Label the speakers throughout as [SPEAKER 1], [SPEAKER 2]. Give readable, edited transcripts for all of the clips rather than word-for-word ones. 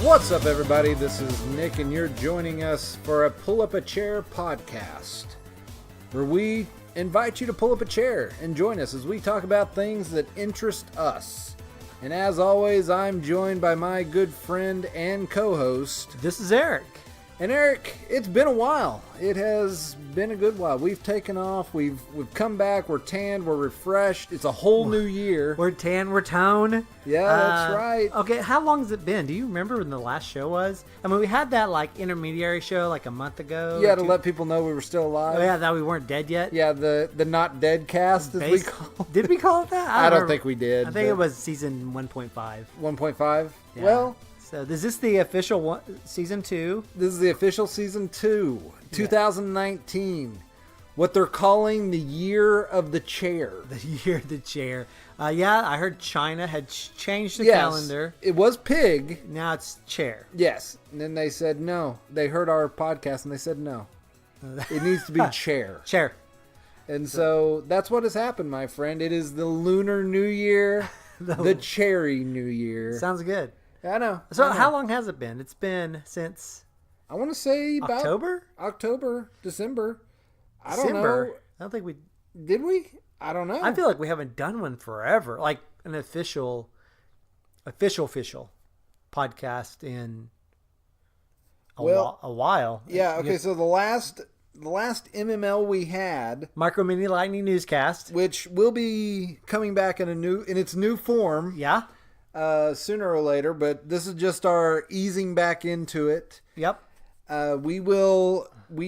[SPEAKER 1] What's up, everybody? This is Nick, and you're joining us for a Pull Up a Chair podcast, where we invite you to pull up a chair and join us as we talk about things that interest us. And as always, I'm joined by my good friend and co-host.
[SPEAKER 2] This is Eric.
[SPEAKER 1] And Eric, it's been a while. It has been a good while. We've taken off. We've come back. We're tanned. We're refreshed. It's a whole new year.
[SPEAKER 2] We're tan. We're tone.
[SPEAKER 1] Yeah, that's right.
[SPEAKER 2] Okay, how long has it been? Do you remember when the last show was? I mean, we had that like intermediary show like a month ago.
[SPEAKER 1] Yeah, to let people know we were still alive.
[SPEAKER 2] Oh, yeah, that we weren't dead yet.
[SPEAKER 1] Yeah, the not dead cast, as we call it.
[SPEAKER 2] Did we call it that?
[SPEAKER 1] I don't think we did.
[SPEAKER 2] I think it was season 1.5.
[SPEAKER 1] 1.5?
[SPEAKER 2] Yeah.
[SPEAKER 1] Well...
[SPEAKER 2] So is this the official one, season 2?
[SPEAKER 1] This is the official season 2, 2019. What they're calling the year of the chair.
[SPEAKER 2] The year of the chair. Yeah, I heard China had changed the calendar.
[SPEAKER 1] It was pig.
[SPEAKER 2] Now it's chair.
[SPEAKER 1] Yes. And then they said no. They heard our podcast and they said no. It needs to be chair.
[SPEAKER 2] Chair.
[SPEAKER 1] And so that's what has happened, my friend. It is the Lunar New Year, the Cherry New Year.
[SPEAKER 2] Sounds good.
[SPEAKER 1] I know.
[SPEAKER 2] So how long has it been? It's been since...
[SPEAKER 1] I want to say about...
[SPEAKER 2] October?
[SPEAKER 1] December. I don't know.
[SPEAKER 2] I don't think we...
[SPEAKER 1] Did we? I don't know.
[SPEAKER 2] I feel like we haven't done one forever. Like an official podcast in a while.
[SPEAKER 1] Yeah, okay, so the last MML we had...
[SPEAKER 2] Micro Mini Lightning Newscast.
[SPEAKER 1] Which will be coming back in its new form.
[SPEAKER 2] Yeah.
[SPEAKER 1] Sooner or later, but this is just our easing back into it.
[SPEAKER 2] Yep.
[SPEAKER 1] We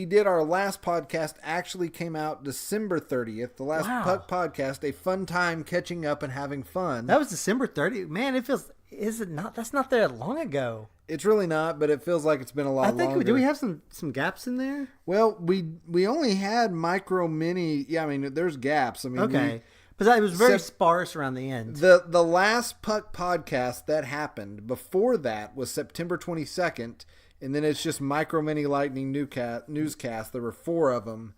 [SPEAKER 1] did our last podcast, actually came out December 30th. The last PUC podcast, a fun time catching up and having fun.
[SPEAKER 2] That was December 30th. Man, it feels, is it not? That's not that long ago.
[SPEAKER 1] It's really not, but it feels like it's been a lot longer.
[SPEAKER 2] Do we have some gaps in there?
[SPEAKER 1] Well, we only had micro mini. Yeah, I mean, there's gaps. I mean,
[SPEAKER 2] okay. But it was very sparse around the end.
[SPEAKER 1] The last PUC podcast that happened before that was September 22nd, and then it's just Micro Mini Lightning Newscast. There were 4 of them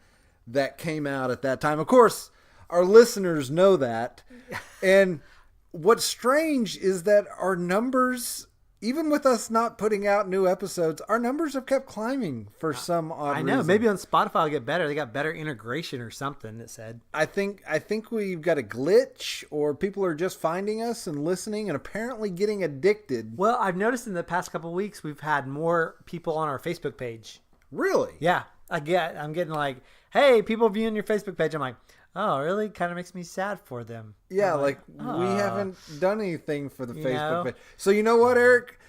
[SPEAKER 1] that came out at that time. Of course, our listeners know that. And what's strange is that our numbers, even with us not putting out new episodes, our numbers have kept climbing for some odd reason.
[SPEAKER 2] I know. Maybe on Spotify it'll get better. They got better integration or something, it said.
[SPEAKER 1] I think we've got a glitch, or people are just finding us and listening and apparently getting addicted.
[SPEAKER 2] Well, I've noticed in the past couple of weeks we've had more people on our Facebook page.
[SPEAKER 1] Really?
[SPEAKER 2] Yeah. I'm getting like, hey, people viewing your Facebook page. I'm like, oh, really? Kind of makes me sad for them.
[SPEAKER 1] Yeah, we haven't done anything for the Facebook page. So you know what, Eric?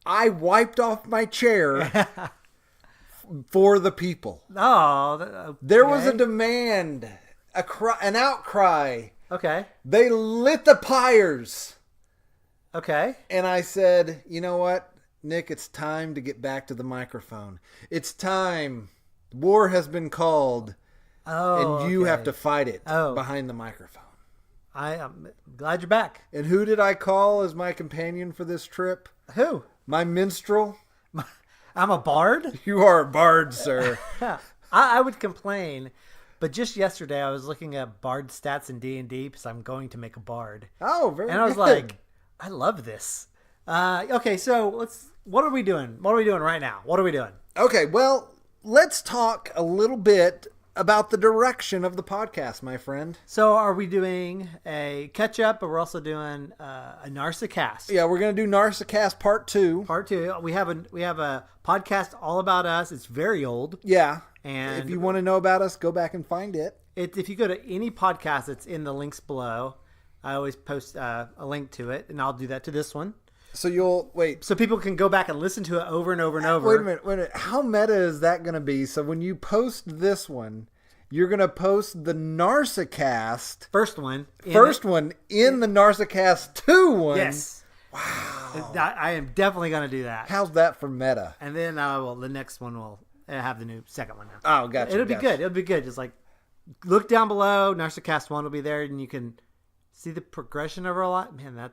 [SPEAKER 1] I wiped off my chair for the people.
[SPEAKER 2] Oh. Okay.
[SPEAKER 1] There was a demand, an outcry.
[SPEAKER 2] Okay.
[SPEAKER 1] They lit the pyres.
[SPEAKER 2] Okay.
[SPEAKER 1] And I said, you know what, Nick, it's time to get back to the microphone. It's time. War has been called.
[SPEAKER 2] Oh,
[SPEAKER 1] and you have to fight it behind the microphone.
[SPEAKER 2] I am glad you're back.
[SPEAKER 1] And who did I call as my companion for this trip?
[SPEAKER 2] Who?
[SPEAKER 1] My minstrel.
[SPEAKER 2] I'm a bard?
[SPEAKER 1] You are a bard, sir.
[SPEAKER 2] I would complain, but just yesterday I was looking at bard stats in D&D because I'm going to make a bard.
[SPEAKER 1] Oh, very good.
[SPEAKER 2] And I was like, I love this. Okay, so what are we doing? What are we doing right now? What are we doing?
[SPEAKER 1] Okay, well, let's talk a little bit about the direction of the podcast, my friend.
[SPEAKER 2] So are we doing a catch-up, but we're also doing a Narcissist?
[SPEAKER 1] Yeah, we're going to do Narcissist Part 2.
[SPEAKER 2] Part 2. We have a podcast all about us. It's very old.
[SPEAKER 1] Yeah.
[SPEAKER 2] And
[SPEAKER 1] if you want to know about us, go back and find it.
[SPEAKER 2] If you go to any podcast, it's in the links below. I always post a link to it, and I'll do that to this one.
[SPEAKER 1] So
[SPEAKER 2] so people can go back and listen to it over and over and over.
[SPEAKER 1] Wait a minute. How meta is that going to be? So when you post this one, you're going to post the Narcissist
[SPEAKER 2] first one
[SPEAKER 1] in the Narcissist 2 one.
[SPEAKER 2] Yes.
[SPEAKER 1] Wow.
[SPEAKER 2] I am definitely going to do that.
[SPEAKER 1] How's that for meta?
[SPEAKER 2] And then the next one will have the new second one now.
[SPEAKER 1] Oh, gotcha.
[SPEAKER 2] It'll be good. It'll be good. Just like look down below. Narcissist 1 will be there, and you can see the progression over a lot. Man,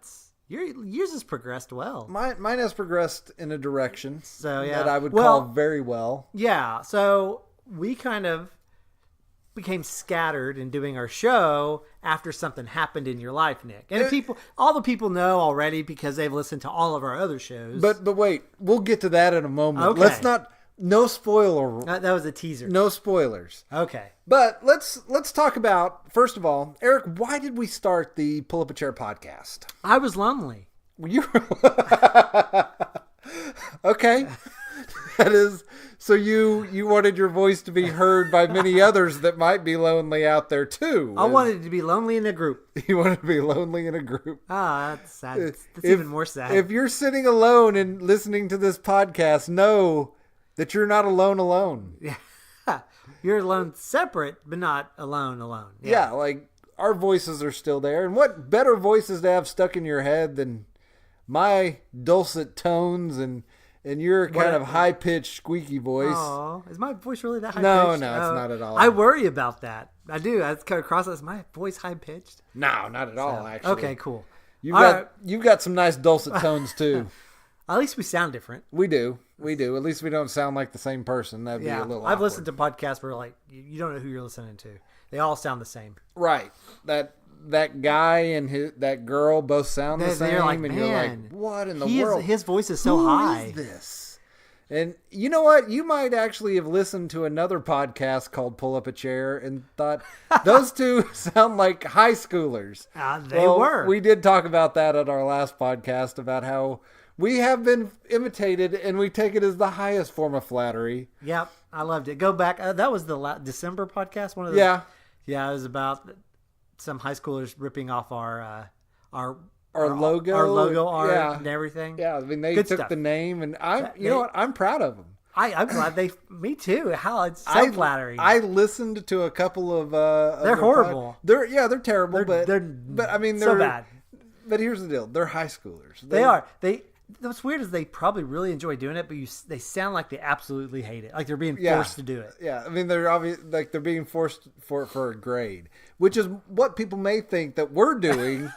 [SPEAKER 2] yours has progressed well.
[SPEAKER 1] Mine has progressed in a direction
[SPEAKER 2] that
[SPEAKER 1] I would call very well.
[SPEAKER 2] Yeah. So we became scattered in doing our show after something happened in your life, Nick. And all the people know already because they've listened to all of our other shows.
[SPEAKER 1] But wait, we'll get to that in a moment.
[SPEAKER 2] Okay.
[SPEAKER 1] Let's not. No spoiler.
[SPEAKER 2] That was a teaser.
[SPEAKER 1] No spoilers.
[SPEAKER 2] Okay.
[SPEAKER 1] But let's talk about, first of all, Eric, why did we start the Pull Up a Chair podcast?
[SPEAKER 2] I was lonely.
[SPEAKER 1] You okay. That is, so you wanted your voice to be heard by many others that might be lonely out there too.
[SPEAKER 2] I wanted to be lonely in a group.
[SPEAKER 1] You wanted to be lonely in a group.
[SPEAKER 2] That's sad. That's even more sad.
[SPEAKER 1] If you're sitting alone and listening to this podcast, know that you're not alone.
[SPEAKER 2] Yeah. You're alone separate, but not alone.
[SPEAKER 1] Yeah, like our voices are still there. And what better voices to have stuck in your head than my dulcet tones and your kind of high-pitched, squeaky voice.
[SPEAKER 2] Oh, is my voice really that high-pitched?
[SPEAKER 1] No, it's not at all.
[SPEAKER 2] I worry about that. I do. I come across as my voice high-pitched.
[SPEAKER 1] No, not at all, actually.
[SPEAKER 2] Okay, cool.
[SPEAKER 1] You've got some nice dulcet tones, too.
[SPEAKER 2] At least we sound different.
[SPEAKER 1] We do. At least we don't sound like the same person. That'd be a little awkward.
[SPEAKER 2] I've listened to podcasts where like you don't know who you're listening to. They all sound the same.
[SPEAKER 1] Right. That guy and that girl both sound the same.
[SPEAKER 2] Like,
[SPEAKER 1] and you're like, what in the world?
[SPEAKER 2] His voice is so high.
[SPEAKER 1] Who is this? And you know what? You might actually have listened to another podcast called Pull Up a Chair and thought, those two sound like high schoolers.
[SPEAKER 2] They were.
[SPEAKER 1] We did talk about that at our last podcast, about how we have been imitated and we take it as the highest form of flattery.
[SPEAKER 2] Yep. I loved it. Go back. That was the December podcast. One of those.
[SPEAKER 1] Yeah.
[SPEAKER 2] Yeah. It was about some high schoolers ripping off our
[SPEAKER 1] logo,
[SPEAKER 2] art and everything.
[SPEAKER 1] Yeah, I mean, they
[SPEAKER 2] Good
[SPEAKER 1] took
[SPEAKER 2] stuff.
[SPEAKER 1] the name, and you know what? I'm proud of them.
[SPEAKER 2] I'm glad me too. How it's so flattering.
[SPEAKER 1] I listened to a couple of.
[SPEAKER 2] They're horrible.
[SPEAKER 1] They're terrible, but I mean, they're
[SPEAKER 2] so bad.
[SPEAKER 1] But here's the deal: they're high schoolers.
[SPEAKER 2] They are. What's weird is they probably really enjoy doing it, but they sound like they absolutely hate it. Like they're being forced to do it.
[SPEAKER 1] Yeah, I mean, they're obvious, like they're being forced for a grade, which is what people may think that we're doing.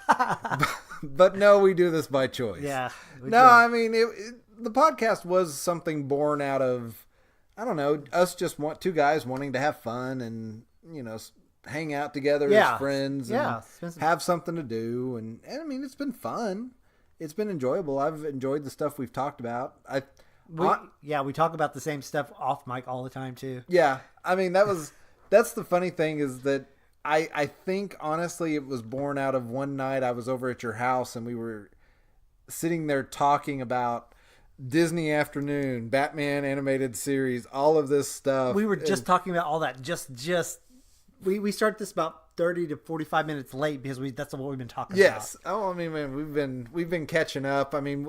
[SPEAKER 1] But no, we do this by choice.
[SPEAKER 2] Yeah.
[SPEAKER 1] I mean, the podcast was something born out of, I don't know, us just two guys wanting to have fun and, hang out together as friends and have something to do. And I mean, it's been fun. It's been enjoyable. I've enjoyed the stuff we've talked about.
[SPEAKER 2] We talk about the same stuff off mic all the time too.
[SPEAKER 1] Yeah. I mean, that's the funny thing is that I think, honestly, it was born out of one night I was over at your house and we were sitting there talking about Disney Afternoon, Batman animated series, all of this stuff.
[SPEAKER 2] We were just talking about all that. We start this about 30 to 45 minutes late because that's what we've been talking about.
[SPEAKER 1] Yes. Oh, I mean, man, we've been catching up. I mean,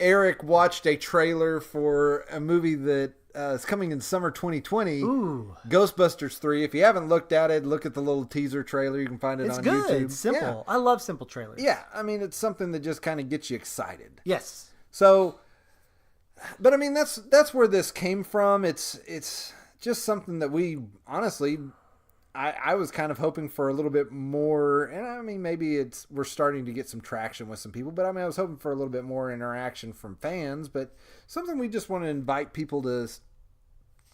[SPEAKER 1] Eric watched a trailer for a movie that is coming in summer 2020.
[SPEAKER 2] Ooh.
[SPEAKER 1] Ghostbusters 3. If you haven't looked at it, look at the little teaser trailer. You can find it on YouTube.
[SPEAKER 2] It's simple. Yeah. I love simple trailers.
[SPEAKER 1] Yeah. I mean, it's something that just kind of gets you excited.
[SPEAKER 2] Yes.
[SPEAKER 1] So, but I mean, that's where this came from. It's just something that we, honestly, I was kind of hoping for a little bit more, and I mean, maybe we're starting to get some traction with some people, but I mean, I was hoping for a little bit more interaction from fans, but something we just want to invite people to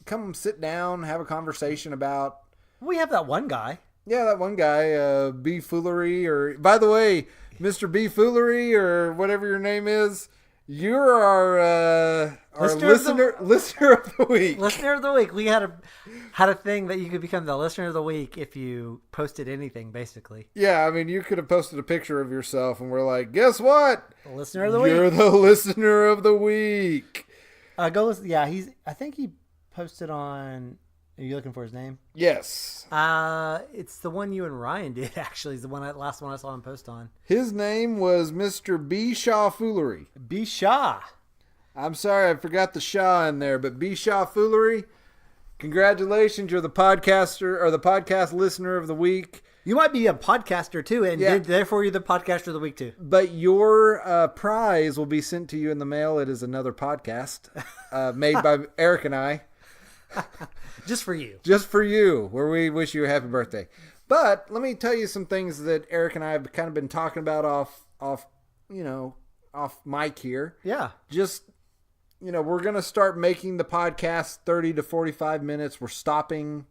[SPEAKER 1] come sit down, have a conversation about.
[SPEAKER 2] We have that one guy.
[SPEAKER 1] Yeah, that one guy, B. Foolery, or, by the way, Mr. B. Foolery, or whatever your name is, you're our listener of the week.
[SPEAKER 2] Listener of the week. We had a thing that you could become the listener of the week if you posted anything, basically.
[SPEAKER 1] Yeah, I mean, you could have posted a picture of yourself, and we're like, guess what?
[SPEAKER 2] Listener of the week.
[SPEAKER 1] You're the listener of the week.
[SPEAKER 2] Go listen. Yeah, I think he posted on. Are you looking for his name?
[SPEAKER 1] Yes.
[SPEAKER 2] It's the one you and Ryan did, actually. It's the last one I saw him post on.
[SPEAKER 1] His name was Mr. B. Shaw Foolery.
[SPEAKER 2] B. Shaw.
[SPEAKER 1] I'm sorry, I forgot the Shaw in there, but B. Shaw Foolery, congratulations. You're the podcaster, or the podcast listener of the week.
[SPEAKER 2] You might be a podcaster, too, and therefore you're the podcaster of the week, too.
[SPEAKER 1] But your prize will be sent to you in the mail. It is another podcast made by Eric and I.
[SPEAKER 2] Just for you.
[SPEAKER 1] Just for you, where we wish you a happy birthday. But let me tell you some things that Eric and I have kind of been talking about off mic here.
[SPEAKER 2] Yeah.
[SPEAKER 1] Just, we're going to start making the podcast 30 to 45 minutes. We're stopping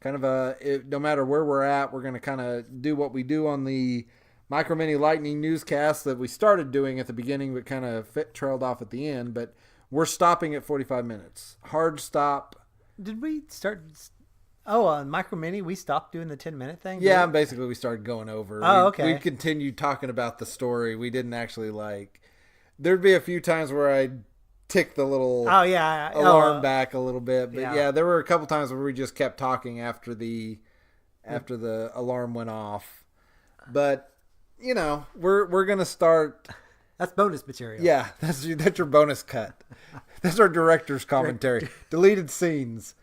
[SPEAKER 1] no matter where we're at, we're going to kind of do what we do on the Micro Mini Lightning newscast that we started doing at the beginning, but kind of trailed off at the end. But we're stopping at 45 minutes. Hard stop.
[SPEAKER 2] Did we start? Oh, on Micro Mini, we stopped doing the 10-minute thing?
[SPEAKER 1] Yeah, basically we started going over.
[SPEAKER 2] Oh, okay.
[SPEAKER 1] We continued talking about the story. We didn't actually there'd be a few times where I'd tick the little alarm back a little bit. But yeah, there were a couple times where we just kept talking after the alarm went off. But, we're going to start.
[SPEAKER 2] That's bonus material.
[SPEAKER 1] Yeah, that's your bonus cut. That's our director's commentary. Deleted scenes.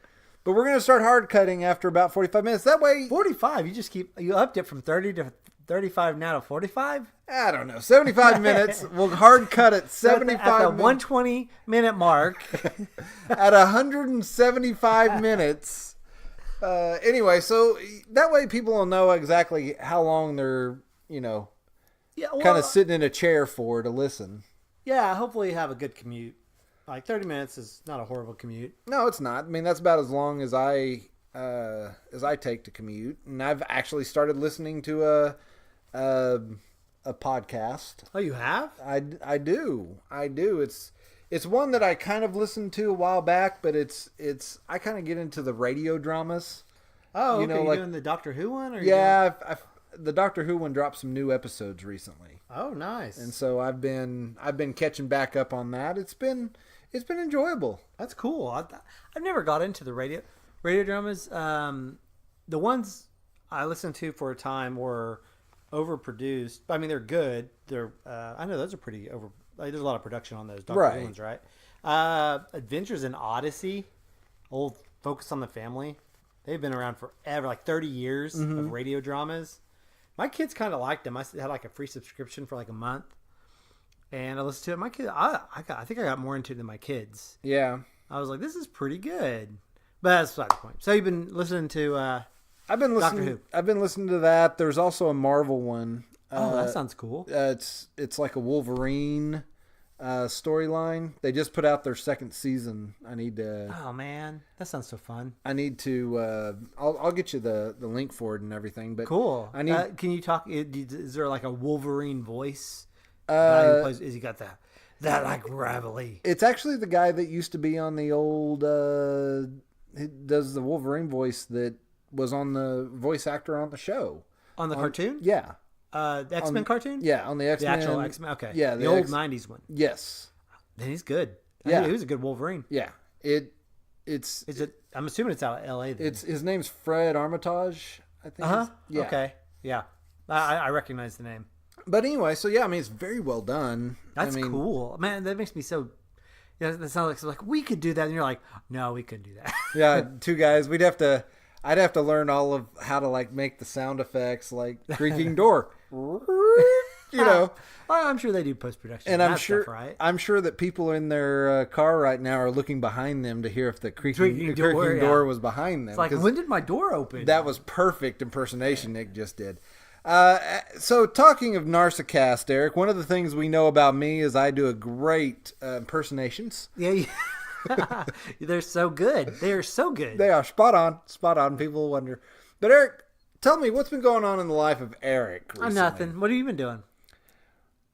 [SPEAKER 1] But we're going to start hard cutting after about 45 minutes. That way...
[SPEAKER 2] 45? You upped it from 30 to 35 now to 45?
[SPEAKER 1] I don't know. 75 minutes. We'll hard cut at 75
[SPEAKER 2] minutes. At the 120-minute mark.
[SPEAKER 1] At 175 minutes. Anyway, so that way people will know exactly how long they're, kind of sitting in a chair to listen.
[SPEAKER 2] Yeah, hopefully you have a good commute. 30 minutes is not a horrible commute.
[SPEAKER 1] No, it's not. I mean, that's about as long as I take to commute. And I've actually started listening to a podcast.
[SPEAKER 2] Oh, you have?
[SPEAKER 1] I do. It's one that I kind of listened to a while back, but I kind of get into the radio dramas.
[SPEAKER 2] Oh, okay. You doing the Doctor Who one?
[SPEAKER 1] The Doctor Who one dropped some new episodes recently.
[SPEAKER 2] Oh, nice.
[SPEAKER 1] And so I've been catching back up on that. It's been enjoyable.
[SPEAKER 2] That's cool. I've never got into the radio dramas. The ones I listened to for a time were overproduced. I mean, they're good. I know those are pretty over. There's a lot of production on those Doctor Who ones, right? Adventures in Odyssey, old Focus on the Family. They've been around forever, 30 years of radio dramas. My kids kind of liked them. I had a free subscription for a month, and I listened to it. My kid, I think I got more into it than my kids.
[SPEAKER 1] Yeah,
[SPEAKER 2] I was like, this is pretty good. But that's beside the point. So you've been listening to
[SPEAKER 1] I've been listening.
[SPEAKER 2] Doctor Who.
[SPEAKER 1] I've been listening to that. There's also a Marvel one.
[SPEAKER 2] That sounds cool.
[SPEAKER 1] It's like a Wolverine storyline. They just put out their second season. I need to.
[SPEAKER 2] Oh man, that sounds so fun.
[SPEAKER 1] I need to. I'll get you the link for it and everything. But
[SPEAKER 2] cool.
[SPEAKER 1] I need.
[SPEAKER 2] Can you talk? Is there a Wolverine voice? Guy who plays, is he got that gravelly?
[SPEAKER 1] It's actually the guy that used to be on the old. He does the Wolverine voice that was on the voice actor on the show.
[SPEAKER 2] On the cartoon?
[SPEAKER 1] Yeah.
[SPEAKER 2] The X-Men cartoon?
[SPEAKER 1] Yeah, on the X-Men.
[SPEAKER 2] The actual X-Men. Okay.
[SPEAKER 1] Yeah,
[SPEAKER 2] the old 90s one.
[SPEAKER 1] Yes.
[SPEAKER 2] Then he's good.
[SPEAKER 1] Yeah.
[SPEAKER 2] He was a good Wolverine.
[SPEAKER 1] Yeah.
[SPEAKER 2] I'm assuming it's out of LA then.
[SPEAKER 1] His name's Fred Armitage, I think.
[SPEAKER 2] Uh-huh.
[SPEAKER 1] Yeah.
[SPEAKER 2] Okay. Yeah. I recognize the name.
[SPEAKER 1] But anyway, so yeah, I mean, it's very well done.
[SPEAKER 2] That's cool. Man, that makes me so... Yeah, that sounds like we could do that. And you're like, no, we couldn't do that.
[SPEAKER 1] Yeah, two guys. I'd have to learn all of how to make the sound effects, like creaking door.
[SPEAKER 2] I'm sure they do post-production.
[SPEAKER 1] And I'm sure,
[SPEAKER 2] stuff, right?
[SPEAKER 1] I'm sure that people in their car right now are looking behind them to hear if the creaking door was behind them.
[SPEAKER 2] It's when did my door open?
[SPEAKER 1] That was perfect impersonation Nick just did. So talking of Narcissist, Eric, one of the things we know about me is I do a great impersonations.
[SPEAKER 2] Yeah. They're so good. They are so good.
[SPEAKER 1] They are spot on. People will wonder. But Eric, tell me what's been going on in the life of Eric recently?
[SPEAKER 2] Nothing. What have you been doing?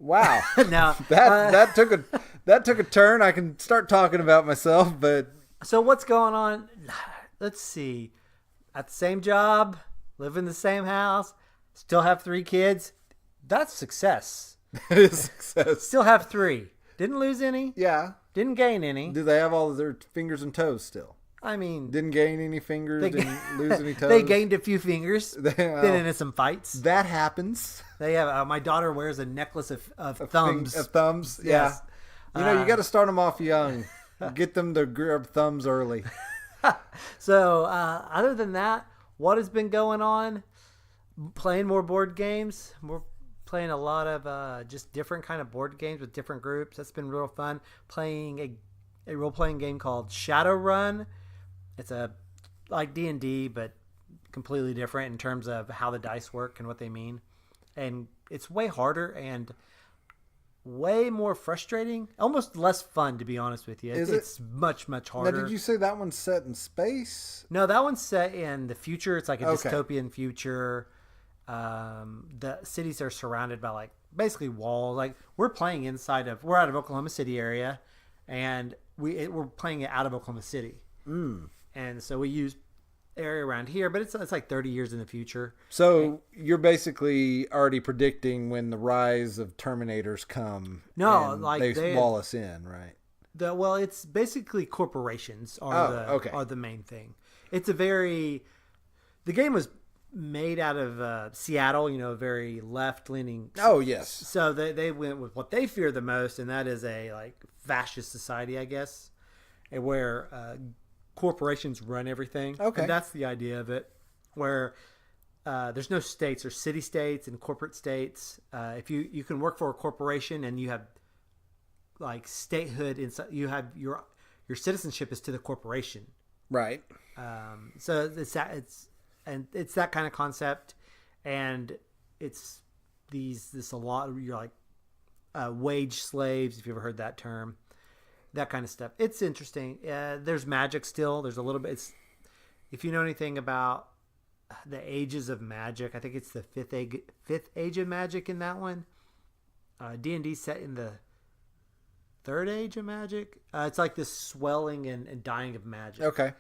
[SPEAKER 1] Wow.
[SPEAKER 2] Now
[SPEAKER 1] that took a turn. I can start talking about myself, but
[SPEAKER 2] so what's going on? Let's see. At the same job, live in the same house, still have 3 kids. That's success.
[SPEAKER 1] That is success.
[SPEAKER 2] Still have 3. Didn't lose any.
[SPEAKER 1] Yeah.
[SPEAKER 2] Didn't gain any.
[SPEAKER 1] Do they have all of their fingers and toes still?
[SPEAKER 2] I mean...
[SPEAKER 1] Didn't gain any fingers, didn't lose any toes?
[SPEAKER 2] They gained a few fingers. Been into some fights.
[SPEAKER 1] That happens.
[SPEAKER 2] They have... my daughter wears a necklace of thumbs.
[SPEAKER 1] Of thumbs, yeah. Yes. You got to start them off young. Get them to grab thumbs early.
[SPEAKER 2] So, other than that, what has been going on? Playing more board games. We're playing a lot of just different kind of board games with different groups. That's been real fun. Playing a role-playing game called Shadowrun. It's like D&D, but completely different in terms of how the dice work and what they mean. And it's way harder, and way more frustrating, almost less fun, to be honest with you. It's much, much harder.
[SPEAKER 1] Now, did you say that one's set in space?
[SPEAKER 2] No, that one's set in the future. It's like a dystopian future. The cities are surrounded by like basically walls. Like we're out of Oklahoma City area, and we're playing it out of Oklahoma City. And so we use area around here, but it's like 30 years in the future.
[SPEAKER 1] So you're basically already predicting when the rise of Terminators come.
[SPEAKER 2] No,
[SPEAKER 1] and
[SPEAKER 2] like
[SPEAKER 1] they wall us in, right?
[SPEAKER 2] Well, it's basically corporations are the main thing. The game was made out of Seattle, a very left-leaning.
[SPEAKER 1] Oh, yes.
[SPEAKER 2] So they went with what they fear the most, and that is a like fascist society, I guess, and where corporations run everything.
[SPEAKER 1] Okay.
[SPEAKER 2] And that's the idea of it, where there's no states. There's city-states and corporate states. If you can work for a corporation and you have like statehood inside, you have your citizenship is to the corporation.
[SPEAKER 1] Right.
[SPEAKER 2] So it's that kind of concept, and it's a lot. You're like wage slaves, if you ever heard that term. That kind of stuff. It's interesting. There's magic still. There's a little bit. If you know anything about the ages of magic, I think it's the fifth age of magic in that one. D&D set in the third age of magic. It's like this swelling and dying of magic.
[SPEAKER 1] Okay.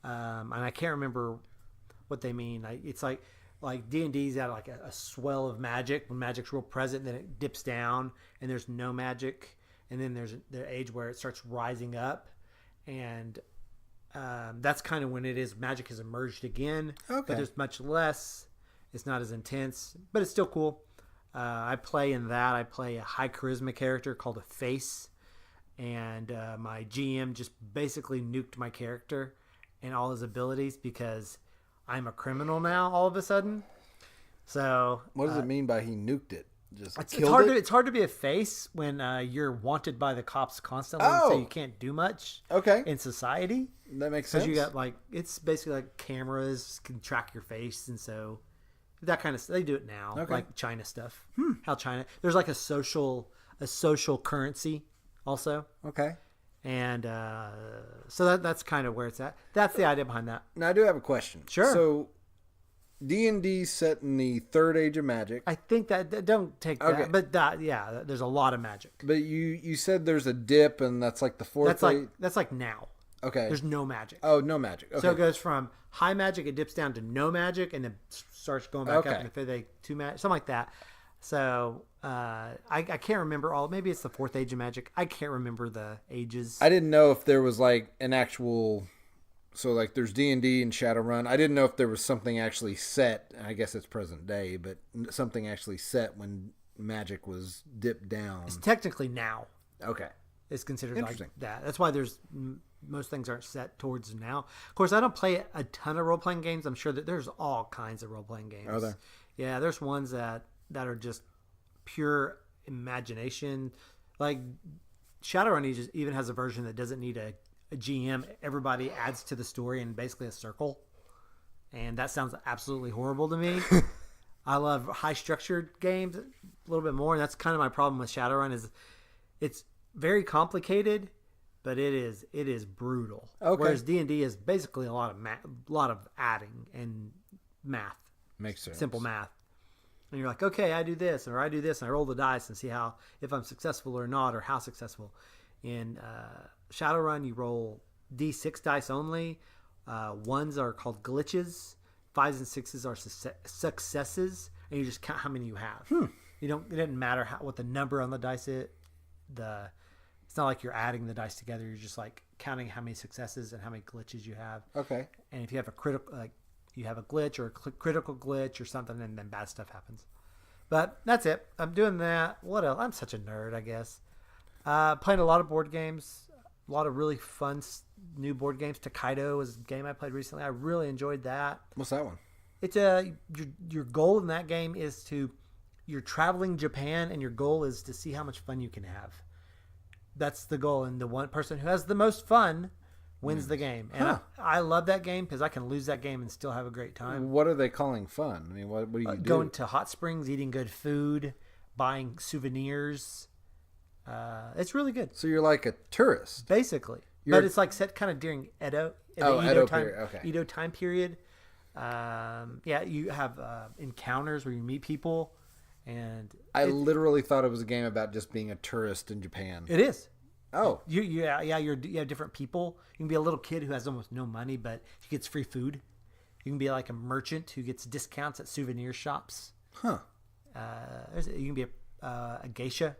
[SPEAKER 2] And I can't remember what they mean. It's like D&D's at like a swell of magic when magic's real present, and then it dips down and there's no magic. And then there's the age where it starts rising up, and that's kind of when magic has emerged again.
[SPEAKER 1] Okay.
[SPEAKER 2] But there's much less. It's not as intense, but it's still cool. I play in that. I play a high charisma character called a Face, and my GM just basically nuked my character and all his abilities because I'm a criminal now all of a sudden. So
[SPEAKER 1] what does it mean by he nuked it?
[SPEAKER 2] It's hard to be a face when you're wanted by the cops constantly, so you can't do much.
[SPEAKER 1] Okay.
[SPEAKER 2] In society,
[SPEAKER 1] that makes sense.
[SPEAKER 2] Because you got it's basically like cameras can track your face, and so that kind of they do it now, like China stuff. How China there's like a social currency also.
[SPEAKER 1] Okay.
[SPEAKER 2] And so that's kind of where it's at. That's the idea behind that.
[SPEAKER 1] Now I do have a question.
[SPEAKER 2] Sure.
[SPEAKER 1] So D&D set in the third age of magic.
[SPEAKER 2] I think that don't take that, but there's a lot of magic.
[SPEAKER 1] But you said there's a dip, and that's like the fourth.
[SPEAKER 2] That's like now.
[SPEAKER 1] Okay.
[SPEAKER 2] There's no magic.
[SPEAKER 1] Oh, no magic. Okay.
[SPEAKER 2] So it goes from high magic, it dips down to no magic, and then starts going back up in the fifth age to magic, something like that. So I can't remember all. Maybe it's the fourth age of magic. I can't remember the ages.
[SPEAKER 1] I didn't know if there was like an actual. So like there's D&D and Shadowrun. I didn't know if there was something actually set. I guess it's present day, but something actually set when magic was dipped down.
[SPEAKER 2] It's technically now.
[SPEAKER 1] Okay.
[SPEAKER 2] It's considered like that. That's why most things aren't set towards now. Of course, I don't play a ton of role-playing games. I'm sure that there's all kinds of role-playing games.
[SPEAKER 1] Are there?
[SPEAKER 2] Yeah, there's ones that are just pure imagination. Like Shadowrun even has a version that doesn't need a GM. Everybody adds to the story in basically a circle, and that sounds absolutely horrible to me. I love high structured games a little bit more, and that's kind of my problem with Shadowrun. Is it's very complicated, but it is brutal.
[SPEAKER 1] Okay.
[SPEAKER 2] Whereas D&D is basically a lot of adding and math.
[SPEAKER 1] Makes sense.
[SPEAKER 2] Simple math. And you're like, okay, I do this, or I do this, and I roll the dice and see if I'm successful or not, or how successful. In Shadowrun, you roll D6 dice only. Ones are called glitches. 5s and 6s are successes, and you just count how many you have. It doesn't matter what the number on the dice is. It's not like you're adding the dice together. You're just like counting how many successes and how many glitches you have.
[SPEAKER 1] Okay.
[SPEAKER 2] And if you have a glitch or a critical glitch or something, and then bad stuff happens. But that's it. I'm doing that. What else? I'm such a nerd, I guess. Playing a lot of board games. A lot of really fun new board games. Takedo was a game I played recently. I really enjoyed that.
[SPEAKER 1] What's that one?
[SPEAKER 2] It's your goal in that game is you're traveling Japan, and your goal is to see how much fun you can have. That's the goal, and the one person who has the most fun wins the game. And I love that game because I can lose that game and still have a great time.
[SPEAKER 1] What are they calling fun? I mean, what do you do?
[SPEAKER 2] Going to hot springs, eating good food, buying souvenirs, It's really good.
[SPEAKER 1] So you're like a tourist.
[SPEAKER 2] Basically. But it's like set kind of during Edo. Edo time, period. Okay. Edo time period. You have encounters where you meet people. And
[SPEAKER 1] I literally thought it was a game about just being a tourist in Japan.
[SPEAKER 2] It is.
[SPEAKER 1] Oh.
[SPEAKER 2] You have different people. You can be a little kid who has almost no money, but he gets free food. You can be like a merchant who gets discounts at souvenir shops.
[SPEAKER 1] Huh.
[SPEAKER 2] You can be a geisha,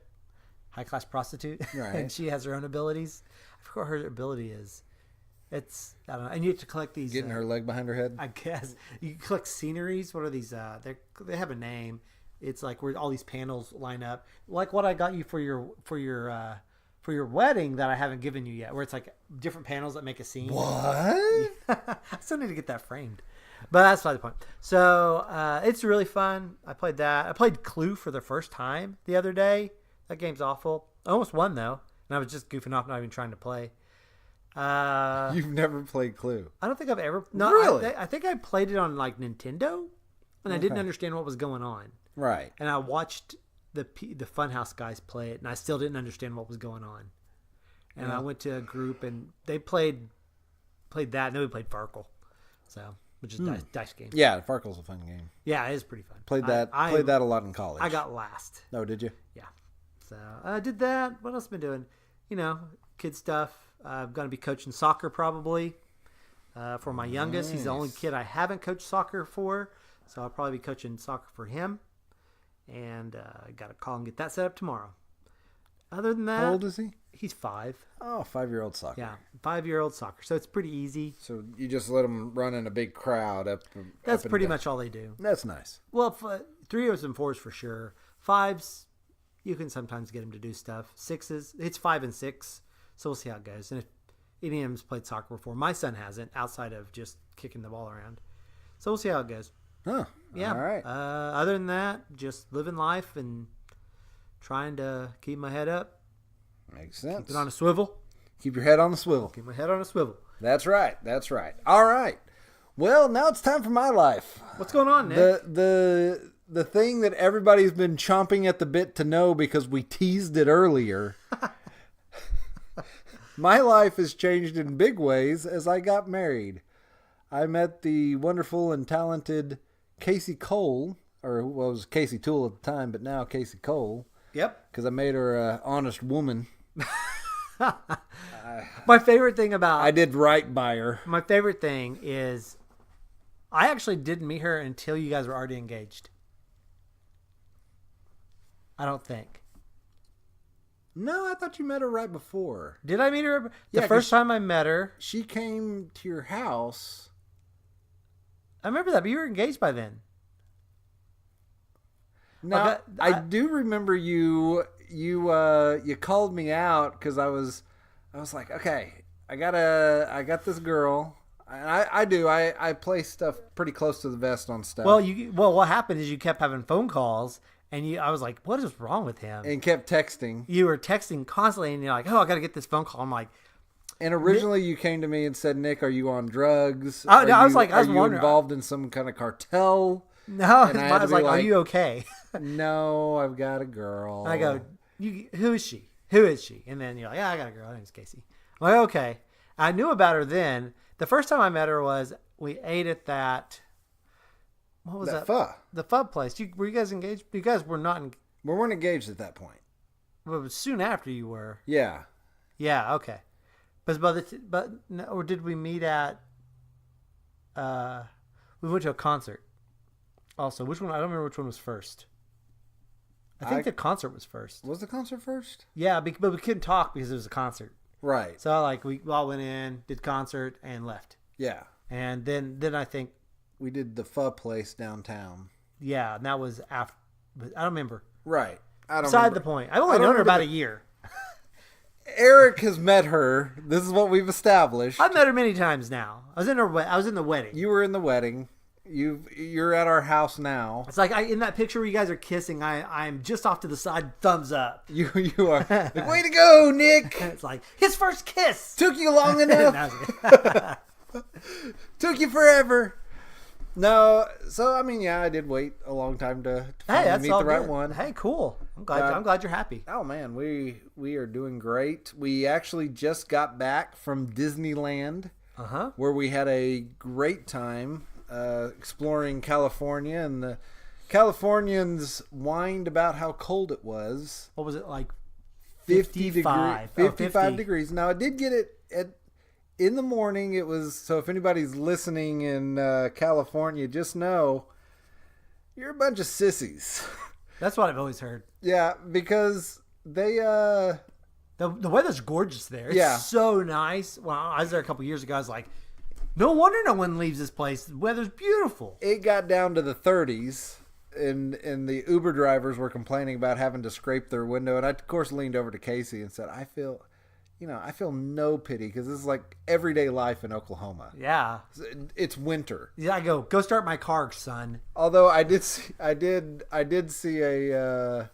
[SPEAKER 2] high-class prostitute,
[SPEAKER 1] right.
[SPEAKER 2] And she has her own abilities. I forgot what her ability is. It's, I don't know. And you have to collect these.
[SPEAKER 1] Getting her leg behind her head?
[SPEAKER 2] I guess. You collect sceneries. What are these? They have a name. It's like where all these panels line up. Like what I got you for your wedding that I haven't given you yet, where it's like different panels that make a scene.
[SPEAKER 1] What?
[SPEAKER 2] I still need to get that framed. But that's not the point. So it's really fun. I played that. I played Clue for the first time the other day. That game's awful. I almost won, though. And I was just goofing off, not even trying to play.
[SPEAKER 1] You've never played Clue?
[SPEAKER 2] I don't think I've ever. No,
[SPEAKER 1] really?
[SPEAKER 2] I think I played it on like Nintendo, and I didn't understand what was going on.
[SPEAKER 1] Right.
[SPEAKER 2] And I watched the Funhouse guys play it, and I still didn't understand what was going on. And I went to a group, and they played that, and then we played Farkle. So... which is dice game.
[SPEAKER 1] Yeah, Farkle's a fun game.
[SPEAKER 2] Yeah, it is pretty fun.
[SPEAKER 1] Played that a lot in college.
[SPEAKER 2] I got last.
[SPEAKER 1] Oh, did you?
[SPEAKER 2] Yeah. So I did that. What else have I been doing? Kid stuff. I'm going to be coaching soccer probably for my youngest. Nice. He's the only kid I haven't coached soccer for. So I'll probably be coaching soccer for him. And I got to call and get that set up tomorrow. Other than that.
[SPEAKER 1] How old is he?
[SPEAKER 2] He's 5.
[SPEAKER 1] Oh, 5-year-old soccer.
[SPEAKER 2] Yeah, 5-year-old soccer. So it's pretty easy.
[SPEAKER 1] So you just let them run in a big crowd
[SPEAKER 2] That's pretty much all they do.
[SPEAKER 1] That's nice.
[SPEAKER 2] Well, 3s and 4s for sure. 5s, you can sometimes get them to do stuff. 6s, it's 5 and 6. So we'll see how it goes. And if any of them's played soccer before, my son hasn't, outside of just kicking the ball around. So we'll see how it goes.
[SPEAKER 1] Huh.
[SPEAKER 2] Yeah.
[SPEAKER 1] All right.
[SPEAKER 2] Other than that, just living life and trying to keep my head up.
[SPEAKER 1] Makes sense.
[SPEAKER 2] Keep it on a swivel.
[SPEAKER 1] Keep your head on the swivel.
[SPEAKER 2] Keep my head on a swivel.
[SPEAKER 1] That's right. That's right. All right. Well, now it's time for my life.
[SPEAKER 2] What's going on, Nick?
[SPEAKER 1] The thing that everybody's been chomping at the bit to know because we teased it earlier. My life has changed in big ways as I got married. I met the wonderful and talented Casey Cole, or well, it was Casey Toole at the time, but now Casey Cole.
[SPEAKER 2] Yep.
[SPEAKER 1] Because I made her an honest woman.
[SPEAKER 2] My favorite thing about...
[SPEAKER 1] I did right by her.
[SPEAKER 2] My favorite thing is I actually didn't meet her until you guys were already engaged. I don't think.
[SPEAKER 1] No, I thought you met her right before.
[SPEAKER 2] Did I meet her? The first time I met her.
[SPEAKER 1] She came to your house.
[SPEAKER 2] I remember that, but you were engaged by then.
[SPEAKER 1] No, I do remember you called me out because I was like, okay, I got this girl. And I play stuff pretty close to the vest on stuff.
[SPEAKER 2] Well, what happened is you kept having phone calls, and I was like, what is wrong with him?
[SPEAKER 1] And kept texting.
[SPEAKER 2] You were texting constantly, and you're like, oh, I got to get this phone call. I'm like.
[SPEAKER 1] And originally you came to me and said, Nick, are you on drugs?
[SPEAKER 2] I was wondering.
[SPEAKER 1] Involved in some kind of cartel?
[SPEAKER 2] No, I was like, are you okay?
[SPEAKER 1] No, I've got a girl.
[SPEAKER 2] And I go, who is she? Who is she? And then you're like, yeah, I got a girl. Her name's Casey. I'm like, okay. I knew about her then. The first time I met her was we ate at that. What was that?
[SPEAKER 1] Pho.
[SPEAKER 2] The pho place. Were you guys engaged? You guys were not.
[SPEAKER 1] We weren't engaged at that point.
[SPEAKER 2] Well, it was soon after you were.
[SPEAKER 1] Yeah.
[SPEAKER 2] Yeah. Okay. Or did we meet at? We went to a concert. Also, which one? I don't remember which one was first. I think the concert was first.
[SPEAKER 1] Was the concert first?
[SPEAKER 2] Yeah, but we couldn't talk because it was a concert.
[SPEAKER 1] Right.
[SPEAKER 2] So we all went in, did concert, and left.
[SPEAKER 1] Yeah.
[SPEAKER 2] And then I think
[SPEAKER 1] we did the pho place downtown.
[SPEAKER 2] Yeah, and that was after. But I don't remember.
[SPEAKER 1] Right. I don't.
[SPEAKER 2] Beside the point. I've only known her about a year.
[SPEAKER 1] Eric has met her. This is what we've established.
[SPEAKER 2] I've met her many times now. I was in the wedding.
[SPEAKER 1] You were in the wedding. You're at our house now.
[SPEAKER 2] It's like in that picture where you guys are kissing. I'm just off to the side, thumbs up.
[SPEAKER 1] You are like, way to go, Nick.
[SPEAKER 2] It's like his first kiss
[SPEAKER 1] took you long enough. Took you forever. No, so I mean, yeah, I did wait a long time to finally meet the right one.
[SPEAKER 2] Hey, cool. I'm glad you're happy.
[SPEAKER 1] Oh man, we are doing great. We actually just got back from Disneyland, where we had a great time exploring California, and the Californians whined about how cold it was.
[SPEAKER 2] What was it like?
[SPEAKER 1] 55
[SPEAKER 2] 50.
[SPEAKER 1] degrees. Now I did get it in the morning. It was, so if anybody's listening in California, just know you're a bunch of sissies.
[SPEAKER 2] That's what I've always heard.
[SPEAKER 1] Yeah, because they
[SPEAKER 2] the weather's gorgeous there. It's so nice. Well, I was there a couple years ago. I was like, no wonder no one leaves this place. The weather's beautiful.
[SPEAKER 1] It got down to the 30s. And the Uber drivers were complaining about having to scrape their window, and I of course leaned over to Casey and said, I feel no pity, because this is like everyday life in Oklahoma.
[SPEAKER 2] Yeah,
[SPEAKER 1] it's winter.
[SPEAKER 2] Yeah, I go start my car, son.
[SPEAKER 1] Although I did see a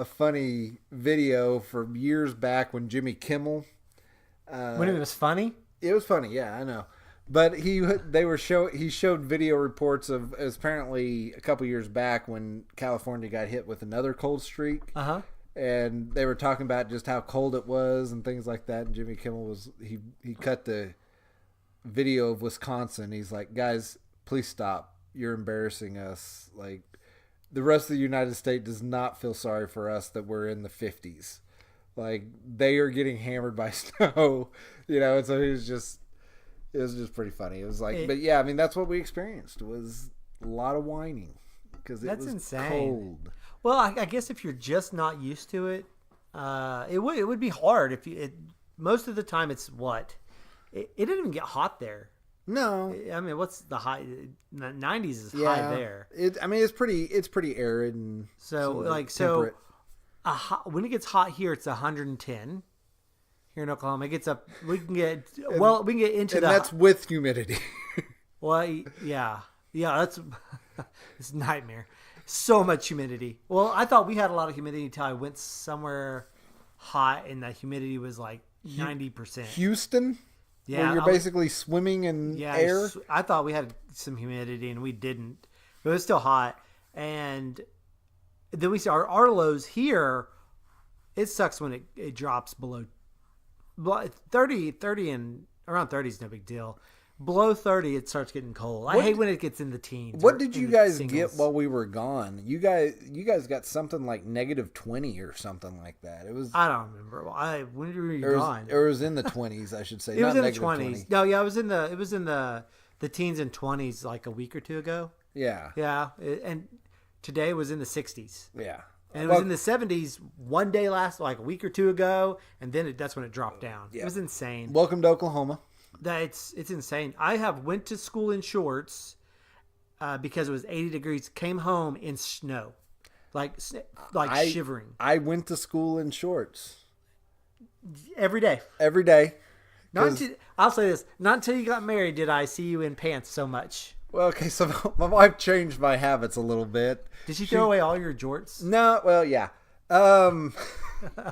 [SPEAKER 1] funny video from years back when Jimmy Kimmel.
[SPEAKER 2] When it was funny.
[SPEAKER 1] It was funny, yeah, I know. But he showed video reports of, apparently a couple years back, when California got hit with another cold streak. And they were talking about just how cold it was and things like that. And Jimmy Kimmel he cut the video of Wisconsin. He's like, guys, please stop. You're embarrassing us. Like, the rest of the United States does not feel sorry for us that we're in the 50s. Like, they are getting hammered by snow, and so it was just pretty funny. It was like, but yeah, I mean, that's what we experienced, was a lot of whining, because it was insane. Cold.
[SPEAKER 2] Well, I guess if you're just not used to it, it would be hard. Most of the time, it's what? It didn't even get hot there.
[SPEAKER 1] No.
[SPEAKER 2] I mean, what's the high? 90s is high there.
[SPEAKER 1] It's pretty arid and temperate.
[SPEAKER 2] When it gets hot here, it's 110. Here in Oklahoma, it gets up. We can get into
[SPEAKER 1] and that's with humidity.
[SPEAKER 2] Well, yeah, that's it's a nightmare. So much humidity. Well, I thought we had a lot of humidity until I went somewhere hot, and the humidity was like 90%.
[SPEAKER 1] Houston,
[SPEAKER 2] yeah,
[SPEAKER 1] where you're basically swimming in air.
[SPEAKER 2] I thought we had some humidity, and we didn't. But it was still hot, and then we see our lows here. It sucks when it drops below. 30 and around 30 is no big deal. Below 30, it starts getting cold. I hate when it gets in the teens.
[SPEAKER 1] What did you guys get while we were gone? You guys got something like -20 or something like that. It was.
[SPEAKER 2] I don't remember. When were you gone?
[SPEAKER 1] It was in the 20s, I should say.
[SPEAKER 2] It was in the 20s.
[SPEAKER 1] 20.
[SPEAKER 2] No, yeah, it was in the teens and 20s like a week or two ago.
[SPEAKER 1] Yeah.
[SPEAKER 2] Yeah, and today was in the 60s.
[SPEAKER 1] Yeah.
[SPEAKER 2] And it was in the 70s one day like a week or two ago, and then that's when it dropped down. Yeah. It was insane.
[SPEAKER 1] Welcome to Oklahoma.
[SPEAKER 2] It's insane. I went to school in shorts because it was 80 degrees. Came home in snow, like shivering.
[SPEAKER 1] I went to school in shorts
[SPEAKER 2] every day.
[SPEAKER 1] Every day.
[SPEAKER 2] I'll say this: not until you got married did I see you in pants so much.
[SPEAKER 1] Well, okay, so my wife changed my habits a little bit.
[SPEAKER 2] Did she throw away all your jorts?
[SPEAKER 1] No, well, yeah.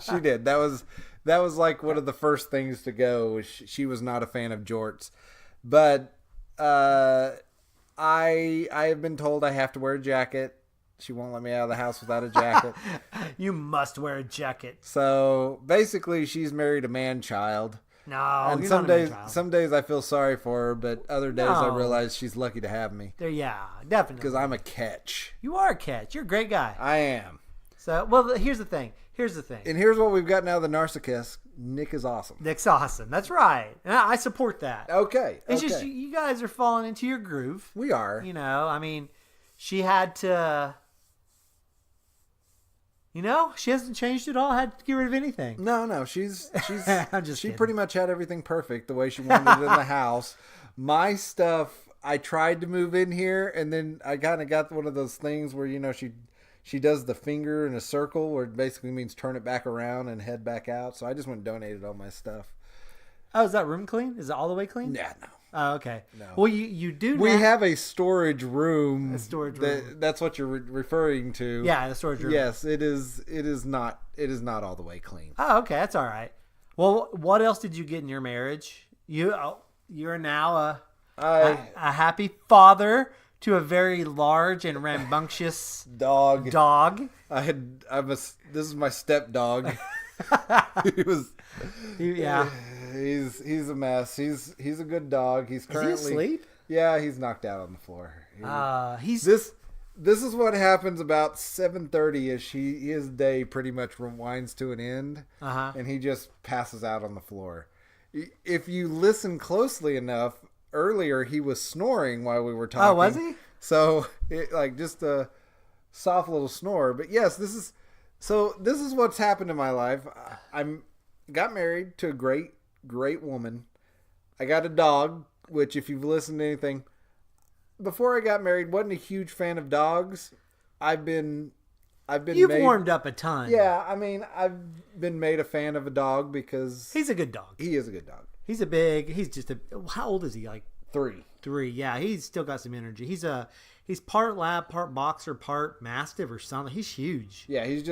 [SPEAKER 1] She did. That was like one of the first things to go. She was not a fan of jorts. But I have been told I have to wear a jacket. She won't let me out of the house without a jacket.
[SPEAKER 2] You must wear a jacket.
[SPEAKER 1] So basically, she's married a man-child.
[SPEAKER 2] No,
[SPEAKER 1] and some days I feel sorry for her, but other days I realize she's lucky to have me.
[SPEAKER 2] Yeah, definitely.
[SPEAKER 1] Because I'm a catch.
[SPEAKER 2] You are a catch. You're a great guy.
[SPEAKER 1] I am.
[SPEAKER 2] So, well, here's the thing.
[SPEAKER 1] And here's what we've got now, the Narcissist. Nick is awesome.
[SPEAKER 2] Nick's awesome. That's right. And I support that.
[SPEAKER 1] Okay.
[SPEAKER 2] It's just you guys are falling into your groove.
[SPEAKER 1] We are.
[SPEAKER 2] I mean, she had to... she hasn't changed at all. Had to get rid of anything.
[SPEAKER 1] No, she's
[SPEAKER 2] I'm just
[SPEAKER 1] she
[SPEAKER 2] kidding.
[SPEAKER 1] Pretty much had everything perfect the way she wanted it in the house. My stuff, I tried to move in here, and then I kind of got one of those things where she does the finger in a circle, where it basically means turn it back around and head back out. So I just went and donated all my stuff.
[SPEAKER 2] Oh, is that room clean? Is it all the way clean?
[SPEAKER 1] Yeah, no.
[SPEAKER 2] Oh, okay.
[SPEAKER 1] No.
[SPEAKER 2] Well, you do.
[SPEAKER 1] We have a storage room.
[SPEAKER 2] A storage room.
[SPEAKER 1] That's what you're referring to.
[SPEAKER 2] Yeah, the storage room.
[SPEAKER 1] Yes, it is. It is not all the way clean.
[SPEAKER 2] Oh, okay, that's all right. Well, what else did you get in your marriage? You're now a happy father to a very large and rambunctious
[SPEAKER 1] dog.
[SPEAKER 2] dog.
[SPEAKER 1] This is my step dog. He's a mess. He's a good dog. He's currently
[SPEAKER 2] Is he asleep?
[SPEAKER 1] Yeah, he's knocked out on the floor. This is what happens about 7:30ish. His day pretty much winds to an end, and he just passes out on the floor. If you listen closely enough, earlier he was snoring while we were talking.
[SPEAKER 2] Oh, was he?
[SPEAKER 1] So just a soft little snore. But yes, this is what's happened in my life. Got married to a great woman. I got a dog, which if you've listened to anything, before I got married, wasn't a huge fan of dogs. I've been
[SPEAKER 2] warmed up a ton.
[SPEAKER 1] Yeah, I mean, I've been made a fan of a dog because
[SPEAKER 2] he's a good dog.
[SPEAKER 1] He is a good dog.
[SPEAKER 2] How old is he? Like
[SPEAKER 1] 3.
[SPEAKER 2] Yeah, he's still got some energy. He's part lab, part boxer, part mastiff or something. He's huge.
[SPEAKER 1] Yeah, he's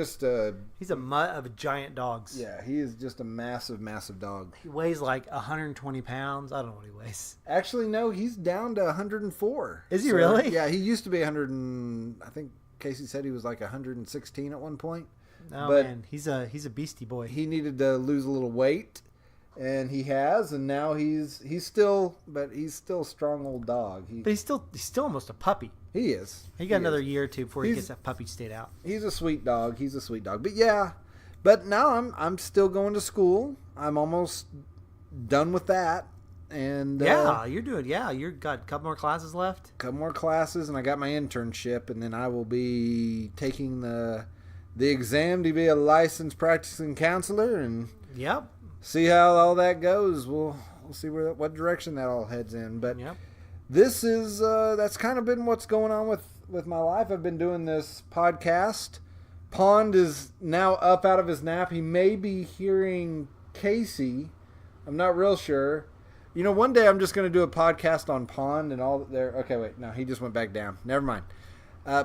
[SPEAKER 2] a mutt of giant dogs.
[SPEAKER 1] Yeah, he is just a massive dog.
[SPEAKER 2] He weighs like 120 pounds. I don't know what he weighs.
[SPEAKER 1] Actually, no, he's down to 104.
[SPEAKER 2] Is he really?
[SPEAKER 1] Yeah, he used to be 100 and I think Casey said he was like 116 at one point.
[SPEAKER 2] Oh, but man, he's a beastie boy.
[SPEAKER 1] He needed to lose a little weight, and he has, and now he's still a strong old dog.
[SPEAKER 2] But he's still almost a puppy.
[SPEAKER 1] He is.
[SPEAKER 2] He got another year or two before he gets that puppy state out.
[SPEAKER 1] He's a sweet dog. But yeah, but now I'm still going to school. I'm almost done with that. And
[SPEAKER 2] you got a couple more classes left.
[SPEAKER 1] Couple more classes, and I got my internship, and then I will be taking the exam to be a licensed practicing counselor, and see how all that goes. We'll see what direction that all heads in. But this is that's kind of been what's going on with my life. I've been doing this podcast. Pond is now up out of his nap. He may be hearing Casey. I'm not real sure. You know, one day I'm just going to do a podcast on Pond and all there. Okay, wait. No, he just went back down. Never mind.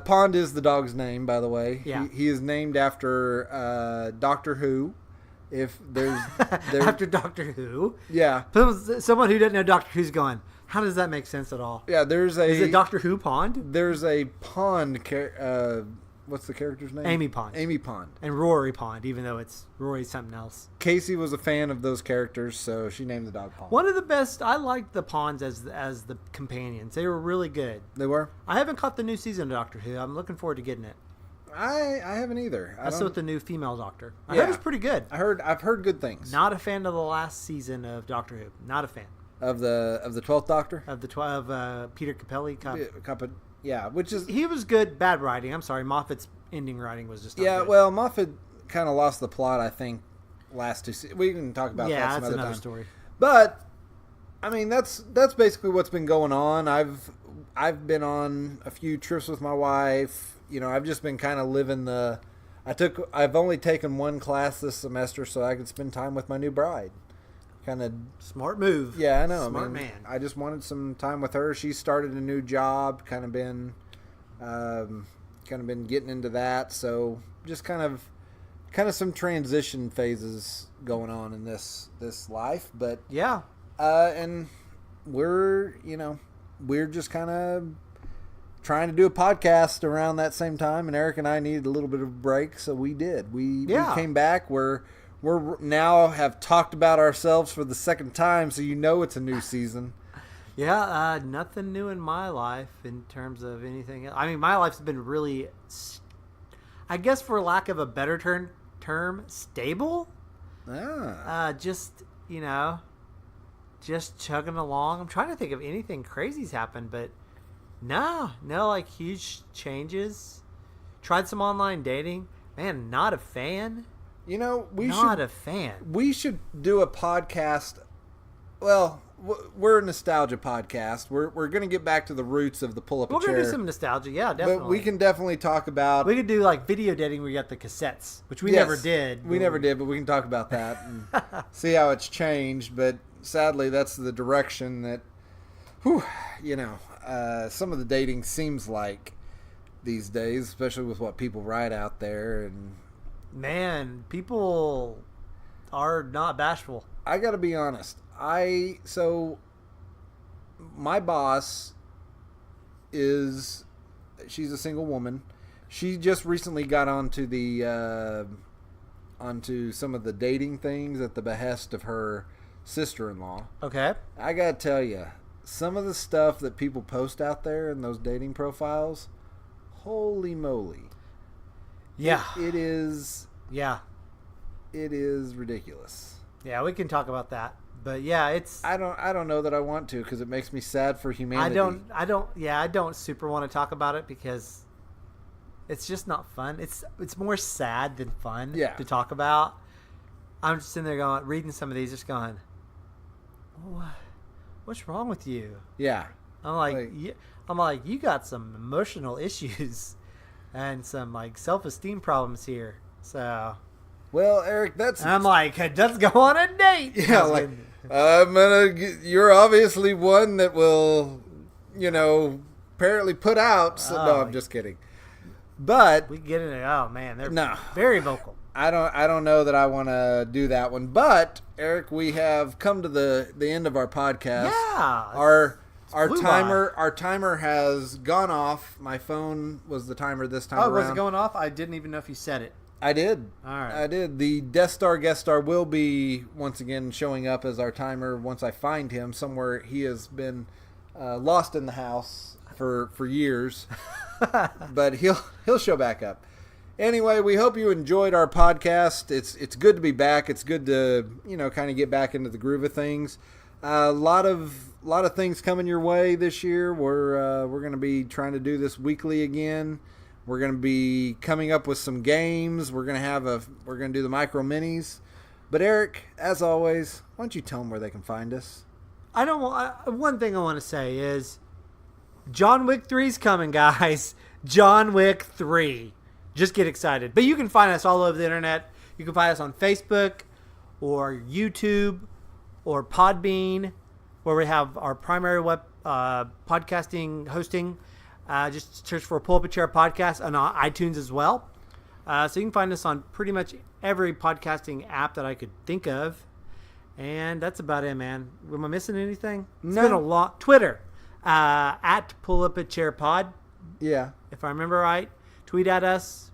[SPEAKER 1] Pond is the dog's name, by the way.
[SPEAKER 2] Yeah.
[SPEAKER 1] He is named after Doctor Who. If there's
[SPEAKER 2] after Doctor Who.
[SPEAKER 1] Yeah.
[SPEAKER 2] Someone who doesn't know Doctor Who's going, how does that make sense at all?
[SPEAKER 1] Yeah, is
[SPEAKER 2] it Doctor Who Pond?
[SPEAKER 1] There's a Pond what's the character's name?
[SPEAKER 2] Amy Pond.
[SPEAKER 1] Amy Pond.
[SPEAKER 2] And Rory Pond, even though it's Rory's something else.
[SPEAKER 1] Casey was a fan of those characters, so she named the dog Pond.
[SPEAKER 2] One of the best, I liked the Ponds as the companions. They were really good.
[SPEAKER 1] They were?
[SPEAKER 2] I haven't caught the new season of Doctor Who. I'm looking forward to getting it.
[SPEAKER 1] I haven't either.
[SPEAKER 2] That's with the new female doctor. I heard it's pretty good.
[SPEAKER 1] I've heard good things.
[SPEAKER 2] Not a fan of the last season of Doctor Who. Not a fan.
[SPEAKER 1] Of the 12th Doctor?
[SPEAKER 2] Of Peter Capaldi.
[SPEAKER 1] Yeah, which is...
[SPEAKER 2] He was good, bad writing. I'm sorry, Moffat's ending writing was just not good.
[SPEAKER 1] Well, Moffat kind of lost the plot, I think, last 2 seasons. We can talk about that some other time. Yeah, that's another
[SPEAKER 2] story.
[SPEAKER 1] But, I mean, that's basically what's been going on. I've been on a few trips with my wife. You know, I've just been kind of living I've only taken one class this semester so I could spend time with my new bride. Kind of
[SPEAKER 2] smart move.
[SPEAKER 1] Yeah, I know.
[SPEAKER 2] Smart man.
[SPEAKER 1] I just wanted some time with her. She started a new job, kind of been getting into that. So just kind of some transition phases going on in this life. But
[SPEAKER 2] yeah,
[SPEAKER 1] and we're just kind of trying to do a podcast around that same time, and Eric and I needed a little bit of a break, so we did. We came back. We're now have talked about ourselves for the second time, so it's a new season.
[SPEAKER 2] Yeah, nothing new in my life in terms of anything. I mean, my life's been really, I guess for lack of a better term, stable. Just chugging along. I'm trying to think of anything crazy's happened, but no, like huge changes. Tried some online dating. Man, not a fan.
[SPEAKER 1] A fan. We should do a podcast. Well, we're a nostalgia podcast. We're going to get back to the roots of the pull-up a chair.
[SPEAKER 2] We're going to do some nostalgia, yeah, definitely.
[SPEAKER 1] But we can definitely talk about...
[SPEAKER 2] We could do like video dating where you got the cassettes, which we never did.
[SPEAKER 1] We never did, but we can talk about that and see how it's changed. But sadly, that's the direction that, some of the dating seems like these days, especially with what people write out there. And
[SPEAKER 2] man, people are not bashful.
[SPEAKER 1] I got to be honest. My boss she's a single woman. She just recently got onto onto some of the dating things at the behest of her sister-in-law.
[SPEAKER 2] Okay.
[SPEAKER 1] I gotta tell you, some of the stuff that people post out there in those dating profiles, holy moly.
[SPEAKER 2] Yeah.
[SPEAKER 1] It is.
[SPEAKER 2] Yeah.
[SPEAKER 1] It is ridiculous.
[SPEAKER 2] Yeah, we can talk about that. But yeah, it's.
[SPEAKER 1] I don't know that I want to, because it makes me sad for humanity.
[SPEAKER 2] I don't super want to talk about it because it's just not fun. It's more sad than fun to talk about. I'm just sitting there reading some of these, just going, what's wrong with you?
[SPEAKER 1] Yeah.
[SPEAKER 2] I'm like, you got some emotional issues and some like self-esteem problems here. So.
[SPEAKER 1] Well, Eric, that's.
[SPEAKER 2] And I'm like, let's go on a date.
[SPEAKER 1] Yeah, like you're obviously one that will, apparently put out. So, no, I'm just kidding. But
[SPEAKER 2] we get it. Oh man, they're very vocal.
[SPEAKER 1] I don't know that I want to do that one. But Eric, we have come to the end of our podcast.
[SPEAKER 2] Yeah.
[SPEAKER 1] Our timer has gone off. My phone was the timer this time around.
[SPEAKER 2] Was it going off? I didn't even know if you said it.
[SPEAKER 1] I did.
[SPEAKER 2] All right.
[SPEAKER 1] I did. The Death Star guest star will be once again showing up as our timer once I find him somewhere. He has been lost in the house for years, but he'll show back up. Anyway, we hope you enjoyed our podcast. It's good to be back. It's good to kind of get back into the groove of things. A lot of things coming your way this year. We're going to be trying to do this weekly again. We're going to be coming up with some games. We're going to do the micro minis. But Eric, as always, why don't you tell them where they can find us?
[SPEAKER 2] One thing I want to say is John Wick 3's coming, guys. John Wick 3. Just get excited. But you can find us all over the internet. You can find us on Facebook or YouTube or Podbean, where we have our primary web podcasting hosting. Just search for Pull Up a Chair Podcast on iTunes as well. So you can find us on pretty much every podcasting app that I could think of. And that's about it, man. Am I missing anything? It's been a lot. Twitter, at Pull Up a Chair Pod.
[SPEAKER 1] Yeah.
[SPEAKER 2] If I remember right. Tweet at us.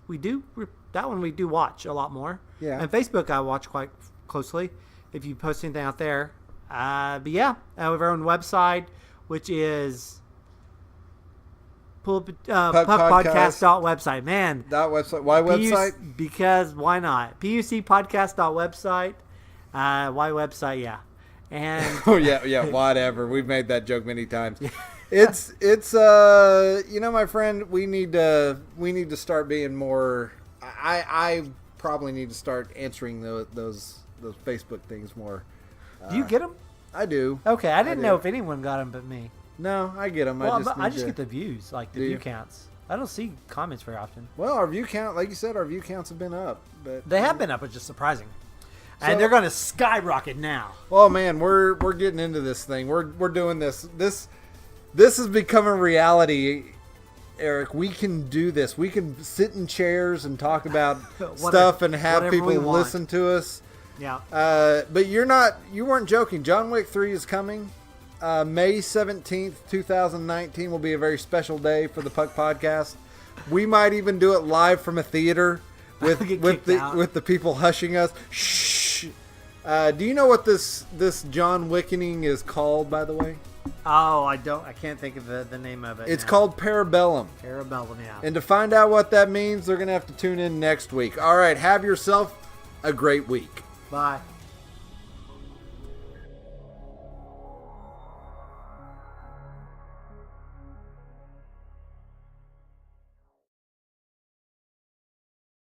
[SPEAKER 2] That one we do watch a lot more.
[SPEAKER 1] Yeah.
[SPEAKER 2] And Facebook I watch quite closely if you post anything out there. But yeah, we have our own website, which is puckpodcast.website. Man.
[SPEAKER 1] .website. Why website?
[SPEAKER 2] Because why not? PUCpodcast.website. Why website? Yeah. And
[SPEAKER 1] oh yeah, whatever. We've made that joke many times. It's my friend, we need to start being more. I probably need to start answering those Facebook things more.
[SPEAKER 2] Do you get them?
[SPEAKER 1] I do.
[SPEAKER 2] Okay, I didn't know if anyone got them but me.
[SPEAKER 1] No, I get them.
[SPEAKER 2] Well, I just get the views, like the view counts. I don't see comments very often.
[SPEAKER 1] Well, our view count, like you said, our view counts have been up, but
[SPEAKER 2] they have been up, which is surprising. And they're going to skyrocket now.
[SPEAKER 1] Oh man, we're getting into this thing. We're doing this. This is becoming reality, Eric. We can do this. We can sit in chairs and talk about stuff and have people listen to us.
[SPEAKER 2] Yeah.
[SPEAKER 1] But you weren't joking. John Wick 3 is coming. May 17th, 2019 will be a very special day for the Puck Podcast. We might even do it live from a theater with the people hushing us. Shh. Do you know what this John Wickening is called, by the way?
[SPEAKER 2] Oh, I don't. I can't think of the name of it.
[SPEAKER 1] It's called Parabellum.
[SPEAKER 2] Parabellum, yeah.
[SPEAKER 1] And to find out what that means, they're going to have to tune in next week. All right, have yourself a great week.
[SPEAKER 2] Bye.